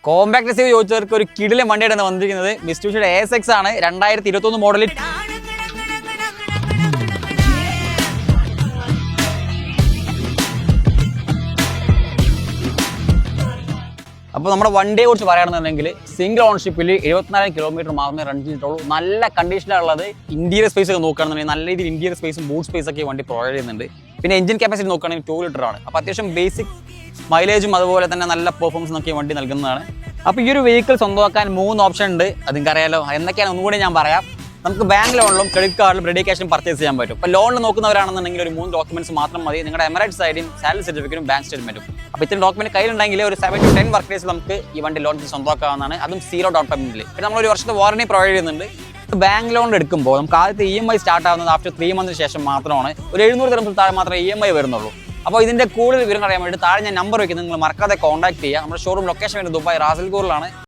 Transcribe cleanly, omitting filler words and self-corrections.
Compact S U V ചോദിച്ചവർക്ക് ഒരു കിടിലൻ വണ്ടിയാണ് വന്നിരിക്കുന്നത്. മിസ്റ്റുബിഷിയുടെ ASX ആണ്, 2021 മോഡൽ. അപ്പോൾ നമ്മുടെ വണ്ടിയെ കുറിച്ച് പറയുകയാണെന്നുണ്ടെങ്കിൽ സിംഗിൾ ഓൺഷിപ്പിൽ 74 കിലോമീറ്റർ മാത്രമേ റൺ ചെയ്തിട്ടുള്ളൂ. നല്ല കണ്ടീഷനിലുള്ളത്. ഇന്റീരിയർ സ്പേസ് ഒക്കെ നോക്കുകയാണെന്നുണ്ടെങ്കിൽ നല്ല രീതിയിൽ ഇന്റീരിയർ സ്പേസും ബൂട്ട് സ്പേസ് ഒക്കെ വണ്ടി പ്രൊവൈഡ് ചെയ്യുന്നുണ്ട്. പിന്നെ എഞ്ചിൻ കപ്പാസിറ്റി നോക്കുകയാണെങ്കിൽ 2 ലിറ്റർ ആണ്. അപ്പോൾ അത്യാവശ്യം ബേസിക് മൈലേജും അതുപോലെ തന്നെ നല്ല പെർഫോമൻസ് ഒക്കെ വണ്ടി നൽകുന്നതാണ്. അപ്പോൾ ഈ ഒരു വെഹിക്കിൾ സ്വന്തമാക്കാൻ 3 ഓപ്ഷൻ ഉണ്ട്. അത് നിങ്ങൾക്കറിയാലോ. എന്തൊക്കെയാണ് ഒന്നുകൂടി ഞാൻ പറയാം. നമുക്ക് ബാങ്ക് ലോണിലും ക്രെഡിറ്റ് കാർഡിലും റെഡി ക്യാഷും പർച്ചേസ് ചെയ്യാൻ പറ്റും. അപ്പോൾ ലോണിൽ നോക്കുന്നവരാണെന്നുണ്ടെങ്കിൽ ഒരു 3 ഡോക്യുമെന്റ്സ് മാത്രം മതി. നിങ്ങളുടെ എമിറേറ്റ്സ് ഐഡിയും സാലറി സർട്ടിഫിക്കറ്റും ബാങ്ക് സ്റ്റേറ്റ്മെന്റും. അപ്പോൾ ഇത്രയും ഡോക്യുമെന്റ് കയ്യിലുണ്ടെങ്കിൽ ഒരു 7 to 10 വർക്ക് ഡേയ്സിൽ നമുക്ക് ഈ വണ്ടി ലോൺ സ്വന്തമാക്കാവുന്നതാണ്. അതും 0 ഡൗൺ പേയ്മെന്റിൽ. പിന്നെ നമ്മൾ ഒരു വർഷത്തെ വാറണ്ടി പ്രൊവൈഡ് ചെയ്യുന്നുണ്ട്. ബാങ്ക് ലോൺ എടുക്കുമ്പോൾ നമുക്ക് ആദ്യത്തെ EMI സ്റ്റാർട്ട് ആവുന്നത് ആഫ്റ്റർ 3 മന്തിന് ശേഷം മാത്രമാണ്. ഒരു 700 ദിർഹംസിന് താഴെ മാത്രമേ EMI വരുന്നുള്ളൂ. അപ്പോൾ ഇതിന്റെ കൂടുതൽ വിവരങ്ങൾ അറിയാൻ വേണ്ടി താഴെ ഞാൻ നമ്പർ വയ്ക്കുന്നത്, നിങ്ങൾ മറക്കാതെ കോൺടാക്ട് ചെയ്യുക. നമ്മുടെ ഷോറൂം ലൊക്കേഷൻ വേണ്ടി ദുബായ് റാസൽഖോറിലാണ്.